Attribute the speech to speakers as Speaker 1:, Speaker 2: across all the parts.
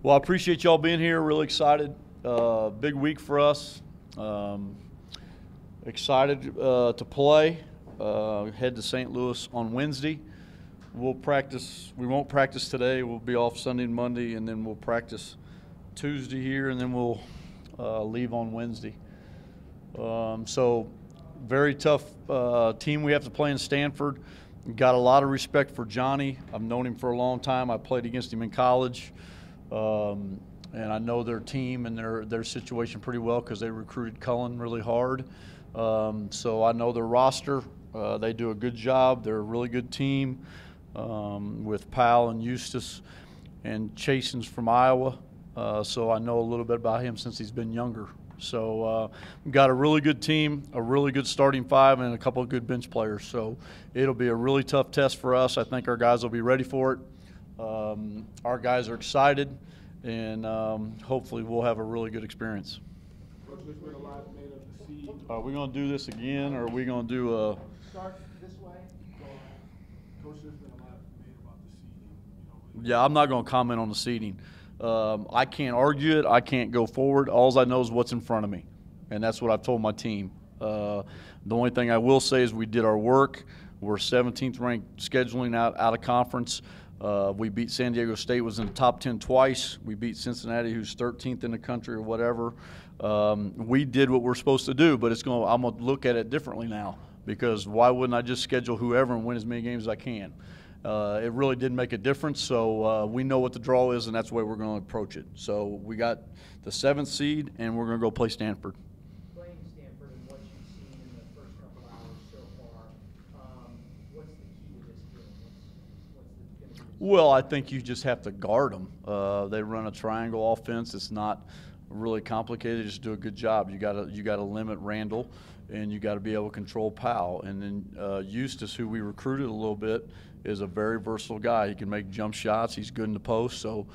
Speaker 1: Well, I appreciate y'all being here. Really excited. Big week for us. Excited to play. Head to St. Louis on Wednesday. We'll practice. We won't practice today. We'll be off Sunday and Monday, and then we'll practice Tuesday here, and then we'll leave on Wednesday. So very tough team we have to play in Stanford. Got a lot of respect for Johnny. I've known him for a long time. I played against him in college. And I know their team and their situation pretty well because they recruited Cullen really hard. So I know their roster. They do a good job. They're a really good team with Powell and Eustace and Chasen's from Iowa. So I know a little bit about him since he's been younger. So we've got a really good team, a really good starting five, and a couple of good bench players. So it'll be a really tough test for us. I think our guys will be ready for it. Our guys are excited, and hopefully we'll have a really good experience.
Speaker 2: Coach, there's been a lot made of the seed.
Speaker 1: Are we going to do this again, or are we going to do a –
Speaker 2: Start this way. Coach, there's been a lot made about the seeding.
Speaker 1: Yeah, I'm not going to comment on the seeding. I can't argue it. I can't go forward. All I know is what's in front of me, and that's what I've told my team. The only thing I will say is we did our work. We're 17th ranked scheduling out of conference. We beat San Diego State, was in the top 10 twice. We beat Cincinnati, who's 13th in the country or whatever. We did what we're supposed to do, but I'm going to look at it differently now, because why wouldn't I just schedule whoever and win as many games as I can? It really did make a difference, so we know what the draw is, and that's the way we're going to approach it. So we got the 7th seed, and we're going to go play Stanford.
Speaker 3: Playing Stanford and what you've seen in the first couple hours so far, what's the key to this game?
Speaker 1: Well, I think you just have to guard them. They run a triangle offense. It's not really complicated. Just do a good job. You got to limit Randall, and you got to be able to control Powell. And then Eustace, who we recruited a little bit, is a very versatile guy. He can make jump shots. He's good in the post. So,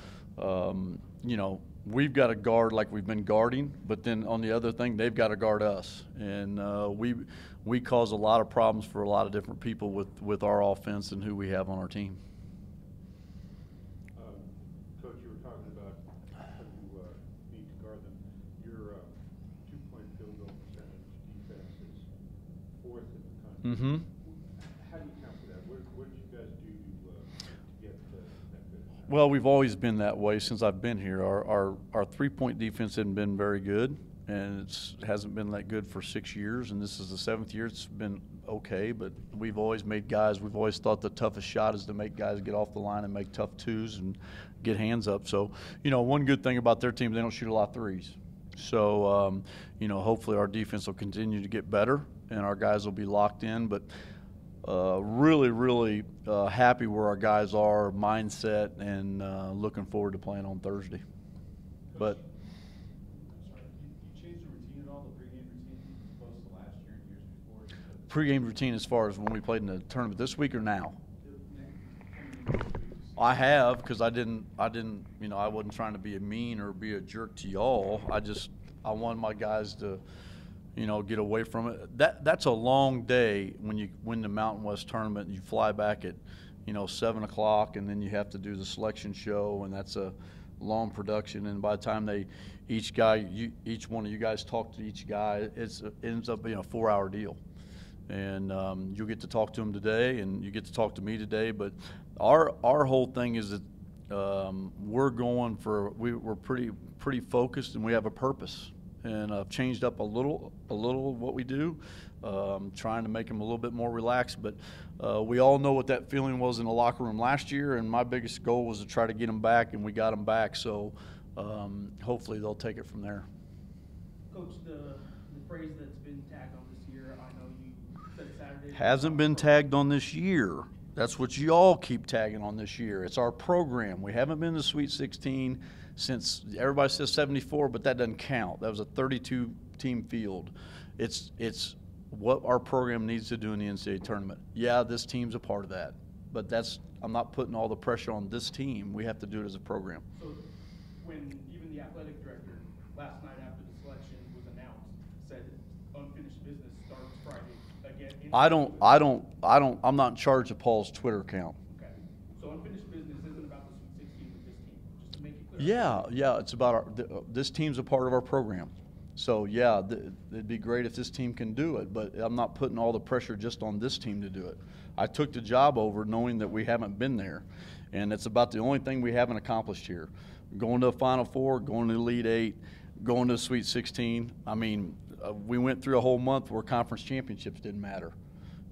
Speaker 1: we've got to guard like we've been guarding. But then on the other thing, they've got to guard us. And we cause a lot of problems for a lot of different people with our offense and who we have on our team.
Speaker 4: Coach, you were talking about how you need to guard them. Your 2-point field goal percentage defense is 4th in the country.
Speaker 1: Mm-hmm.
Speaker 4: How do you account for that? What did you guys do to get that finish?
Speaker 1: Well, we've always been that way since I've been here. Our 3-point defense hasn't been very good, and it hasn't been that good for 6 years, and this is the 7th year. It's been okay, but we've always thought the toughest shot is to make guys get off the line and make tough twos and get hands up. So, one good thing about their team, they don't shoot a lot of threes. So, hopefully our defense will continue to get better and our guys will be locked in. But really, really happy where our guys are, mindset, and looking forward to playing on Thursday. But
Speaker 2: You changed the routine at all, the pregame routine, as opposed to last year and years before?
Speaker 1: pregame routine as far as when we played in the tournament this week or now? I have, because I wasn't trying to be mean or be a jerk to y'all. I wanted my guys to, get away from it. That's a long day when you win the Mountain West tournament and you fly back at, 7 o'clock, and then you have to do the selection show, and that's a long production. And by the time each one of you guys talk to each guy, it ends up being a 4-hour deal. And you'll get to talk to them today, and you get to talk to me today. But our whole thing is that we're pretty focused, and we have a purpose. And I've changed up a little of what we do, trying to make them a little bit more relaxed. But we all know what that feeling was in the locker room last year, and my biggest goal was to try to get them back, and we got them back. So hopefully they'll take it from there.
Speaker 3: Coach, the phrase that's been tagged on this year, I know you said Saturday.
Speaker 1: Hasn't been tagged on this year. That's what y'all keep tagging on this year. It's our program. We haven't been to Sweet 16 since everybody says 74, but that doesn't count. That was a 32-team field. It's what our program needs to do in the NCAA tournament. Yeah, this team's a part of that, but I'm not putting all the pressure on this team. We have to do it as a program.
Speaker 3: So when even the athletic director last night after the selection was announced said unfinished business starts Friday again.
Speaker 1: I'm not in charge of Paul's Twitter account.
Speaker 3: Okay. So unfinished business isn't about the Sweet 16 with this team, just to make it
Speaker 1: Yeah, it's about this team's a part of our program. So, yeah, it'd be great if this team can do it, but I'm not putting all the pressure just on this team to do it. I took the job over knowing that we haven't been there, and it's about the only thing we haven't accomplished here. Going to a Final Four, going to the Elite Eight, going to the Sweet 16. I mean, we went through a whole month where conference championships didn't matter.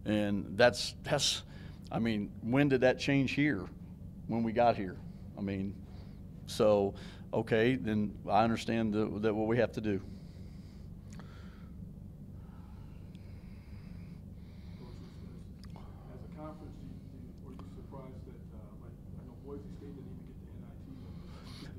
Speaker 1: And that's I mean, when did that change here? When we got here. I mean, so, okay, then I understand that what we have to do.
Speaker 5: As a conference, were you surprised that, like, I know Boise State didn't even get the NIT?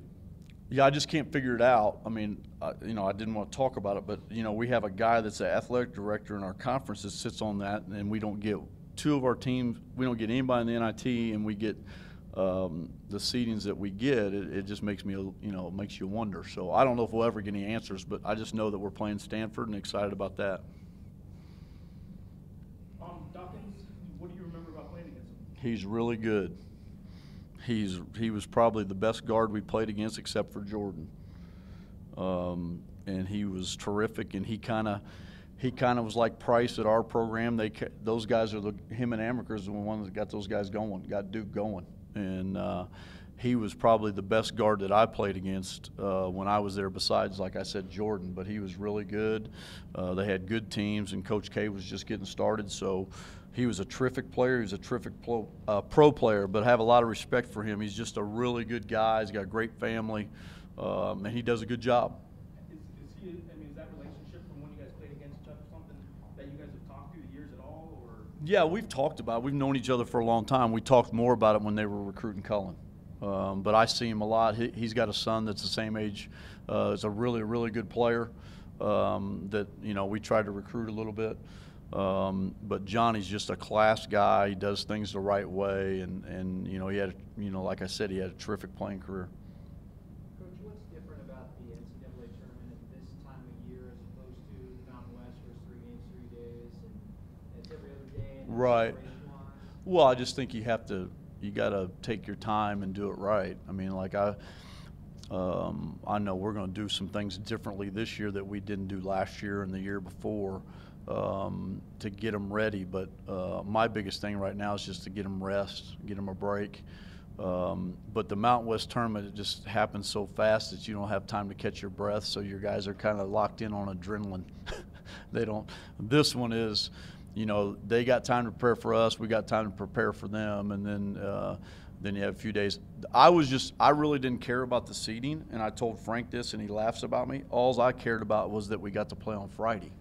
Speaker 1: Yeah, I just can't figure it out. I mean, you know, I didn't want to talk about it, but, you know, we have a guy that's the athletic director in our conference that sits on that, and we don't get two of our teams, we don't get anybody in the NIT, and we get the seedings that we get. It just makes me, you know, makes you wonder. So I don't know if we'll ever get any answers, but I just know that we're playing Stanford and excited about that.
Speaker 3: Dawkins, what do you remember about playing against him?
Speaker 1: He's really good. He was probably the best guard we played against except for Jordan. And he was terrific, and he kind of was like Price at our program. Those guys are him and Amaker's are the ones that got those guys going, got Duke going. And he was probably the best guard that I played against when I was there, besides, like I said, Jordan. But he was really good. They had good teams, and Coach K was just getting started. So he was a terrific player. He was a terrific pro player, but I have a lot of respect for him. He's just a really good guy. He's got a great family, and he does a good job.
Speaker 3: I mean, is that relationship from when you guys played against each other something that you guys have talked through the years at all? Or?
Speaker 1: Yeah, we've talked about it. We've known each other for a long time. We talked more about it when they were recruiting Cullen. But I see him a lot. He's got a son that's the same age. Is a really, really good player that, you know, we tried to recruit a little bit. But Johnny's just a class guy. He does things the right way. And you know, he had, you know, like I said, he had a terrific playing career.
Speaker 6: Coach, what's different about the NCAA tournament at this time of year as opposed to the Mountain West, where it's 3 games, 3 days, and it's every other day? And
Speaker 1: Right.
Speaker 6: preparation-wise?
Speaker 1: Well, I just think you got to take your time and do it right. I mean, like I know we're going to do some things differently this year that we didn't do last year and the year before to get them ready. But my biggest thing right now is just to get them rest, get them a break. But the Mountain West tournament, it just happens so fast that you don't have time to catch your breath. So your guys are kind of locked in on adrenaline. They don't. This one is, you know, they got time to prepare for us. We got time to prepare for them, and then you have a few days. I really didn't care about the seeding, and I told Frank this, and he laughs about me. All I cared about was that we got to play on Friday,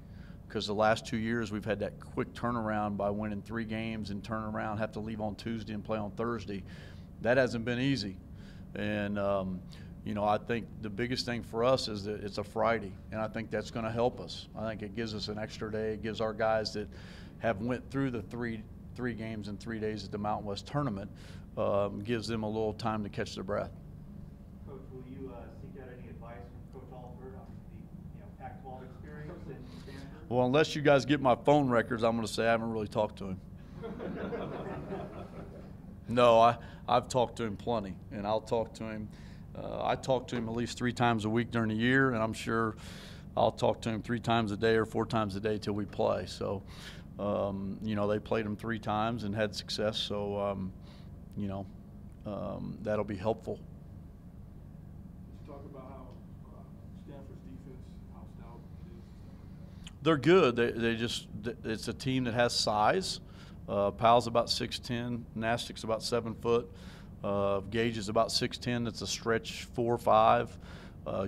Speaker 1: because the last 2 years we've had that quick turnaround by winning 3 games and turn around, have to leave on Tuesday and play on Thursday. That hasn't been easy, and you know, I think the biggest thing for us is that it's a Friday, and I think that's going to help us. I think it gives us an extra day. It gives our guys that have went through the three games in 3 days at the Mountain West tournament, gives them a little time to catch their breath.
Speaker 7: Coach, will you seek out any advice from Coach Alford on the Pac-12 experience in Stanford?
Speaker 1: Well, unless you guys get my phone records, I'm going to say I haven't really talked to him. No, I've talked to him plenty, and I'll talk to him. I talk to him at least 3 times a week during the year, and I'm sure I'll talk to him 3 times a day or 4 times a day till we play. So, you know, they played him 3 times and had success. So, you know, that'll be helpful.
Speaker 5: Let's talk about how Stanford's defense, how stout it is.
Speaker 1: They're good. It's a team that has size. Powell's about 6'10", Nastic's about 7 foot. Gage is about 6'10". That's a stretch 4-5.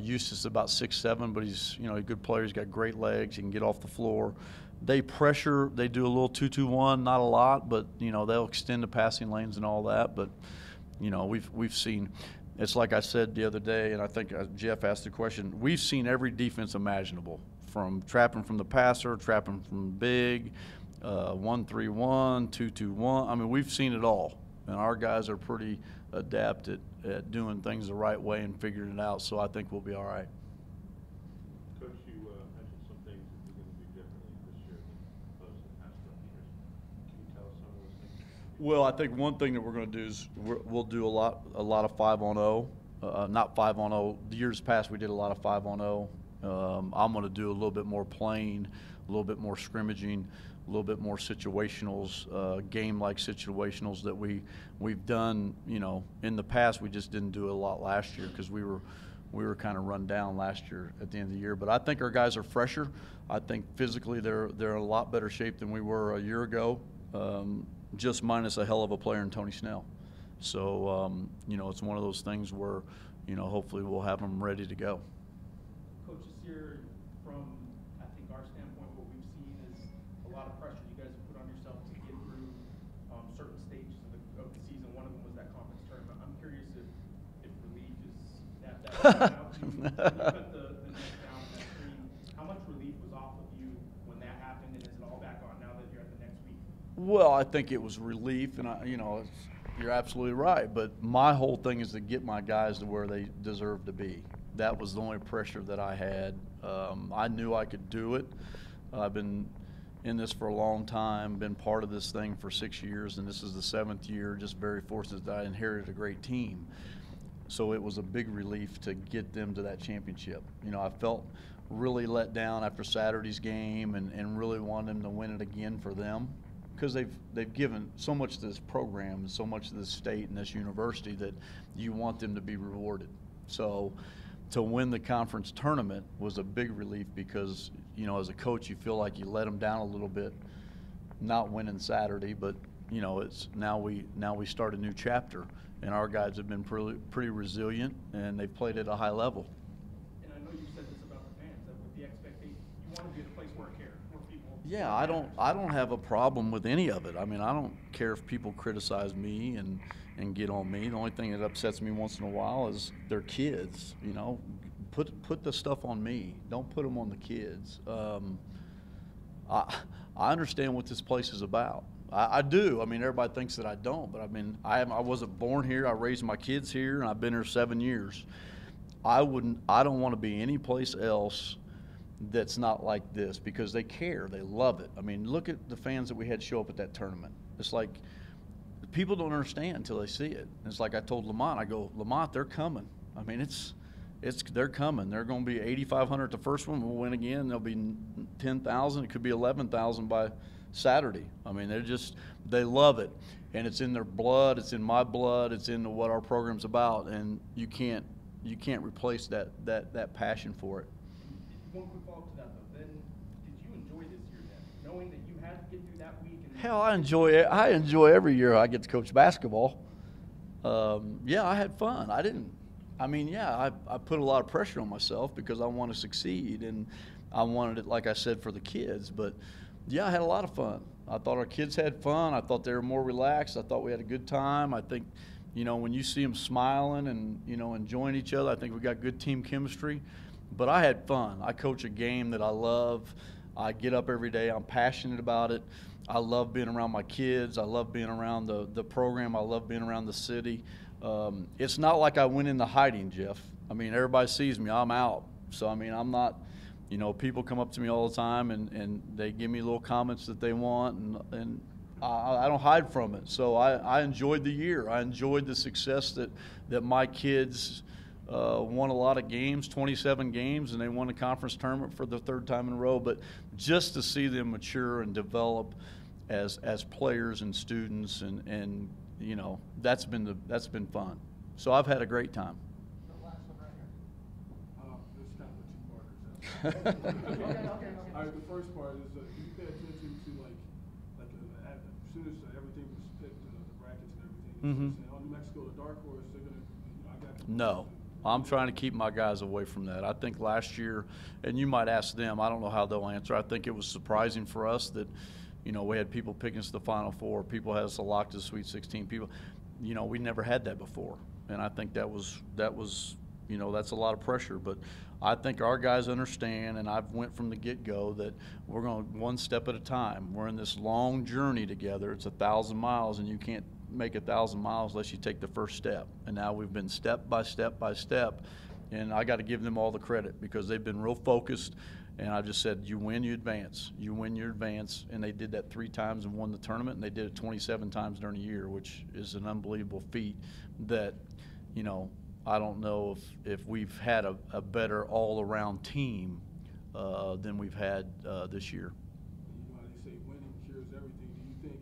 Speaker 1: Eustace is about 6'7", but he's, you know, a good player. He's got great legs. He can get off the floor. They pressure. They do a little 2-2-1, not a lot, but you know, they'll extend the passing lanes and all that. But you know, we've seen. It's like I said the other day, and I think Jeff asked the question. We've seen every defense imaginable, from trapping from the passer, trapping from big, 1-3-1, 2-2-1. I mean, we've seen it all. And our guys are pretty adept at doing things the right way and figuring it out, so I think we'll be all right.
Speaker 4: Coach, you mentioned some things that you're going to do differently this year than opposed to the past couple years. Can you tell us some of those things?
Speaker 1: Well, I think one thing that we're going to do is we'll do a lot of 5-on-0. not 5-on-0. The years past we did a lot of 5-on-0. I'm going to do a little bit more playing, a little bit more scrimmaging, a little bit more situationals, game-like situationals that we've done. You know, in the past we just didn't do it a lot last year because we were kind of run down last year at the end of the year. But I think our guys are fresher. I think physically they're in a lot better shape than we were a year ago, just minus a hell of a player in Tony Snell. So, you know, it's one of those things where, you know, hopefully we'll have them ready to go.
Speaker 3: Coach, this year, from I think our standpoint, what we've seen is a lot of pressure you guys have put on yourself to get through certain stages of the season. One of them was that conference tournament. I'm curious if relief is that out. You put the next down on that screen. How much relief was off of you when that happened, and is it all back on now that you're at the next week?
Speaker 1: Well, I think it was relief, and you know, you're absolutely right. But my whole thing is to get my guys to where they deserve to be. That was the only pressure that I had. I knew I could do it. I've been in this for a long time, been part of this thing for 6 years, and this is the 7th year. Just very fortunate that I inherited a great team. So it was a big relief to get them to that championship. You know, I felt really let down after Saturday's game and really wanted them to win it again for them, because they've given so much to this program and so much to this state and this university that you want them to be rewarded. So to win the conference tournament was a big relief because, you know, as a coach you feel like you let them down a little bit not winning Saturday, but you know, it's now we start a new chapter, and our guys have been pretty resilient and they've played at a high level.
Speaker 3: And I know you said this about the fans, that with the expectation, you want to be at a place where people.
Speaker 1: Yeah, I don't have a problem with any of it. I mean, I don't care if people criticize me and get on me. The only thing that upsets me once in a while is their kids. You know, put the stuff on me. Don't put them on the kids. I understand what this place is about. I do. I mean, everybody thinks that I don't, but I mean, I wasn't born here. I raised my kids here, and I've been here 7 years. I don't want to be any place else that's not like this, because they care. They love it. I mean, look at the fans that we had show up at that tournament. It's like people don't understand until they see it. It's like I told Lamont, I go, Lamont, they're coming. I mean, they're coming. They're going to be 8,500 at the first one. We'll win again. There'll be 10,000. It could be 11,000 by Saturday. I mean, they love it, and it's in their blood. It's in my blood. It's in what our program's about, and you can't replace that passion for it.
Speaker 3: One quick follow-up to that, though. Then, did you enjoy this year then, knowing that you had to get through that week?
Speaker 1: Hell, I enjoy every year I get to coach basketball. Yeah, I had fun. I put a lot of pressure on myself because I want to succeed, and I wanted it, like I said, for the kids. But yeah, I had a lot of fun. I thought our kids had fun. I thought they were more relaxed. I thought we had a good time. I think, you know, when you see them smiling and, you know, enjoying each other, I think we got good team chemistry. But I had fun. I coach a game that I love. I get up every day. I'm passionate about it. I love being around my kids. I love being around the program. I love being around the city. It's not like I went into hiding, Jeff. I mean, everybody sees me. I'm out. So, I mean, I'm not, you know, people come up to me all the time and they give me little comments that they want, and I don't hide from it. So I enjoyed the year. I enjoyed the success that my kids won a lot of games, 27 games, and they won a conference tournament for the 3rd time in a row. But just to see them mature and develop as players and students, and you know, that's been fun. So I've had a great time.
Speaker 5: The last one right here. This is kind of a two-parter. Okay. All right, the first part is, do you pay attention to as soon as everything was picked, the brackets and everything?
Speaker 1: Mm-hmm.
Speaker 5: On New Mexico, the dark horse, they're gonna. I got.
Speaker 1: No. I'm trying to keep my guys away from that. I think last year, and you might ask them, I don't know how they'll answer. I think it was surprising for us that, you know, we had people picking us to the Final Four. People had us locked to the Sweet 16. People, you know, we never had that before. And I think that was, you know, that's a lot of pressure. But I think our guys understand, and I've went from the get-go that we're going one step at a time. We're in this long journey together. It's 1,000 miles, and you can't make 1,000 miles unless you take the first step. And now we've been step by step by step, and I got to give them all the credit because they've been real focused. And I just said, you win, you advance. You win, you advance. And they did that 3 times and won the tournament, and they did it 27 times during the year, which is an unbelievable feat that, you know, I don't know if we've had a better all-around team than we've had this year.
Speaker 5: You know how they say winning cures everything. Do you think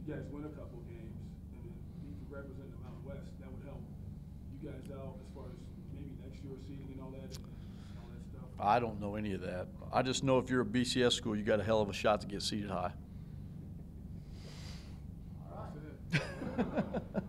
Speaker 5: you guys win a couple games and then you can represent the Mountain West? That would help you guys out as far as maybe next year seeding and all that stuff?
Speaker 1: I don't know any of that. I just know if you're a BCS school, you got a hell of a shot to get seated high.
Speaker 6: All right.
Speaker 5: That's it.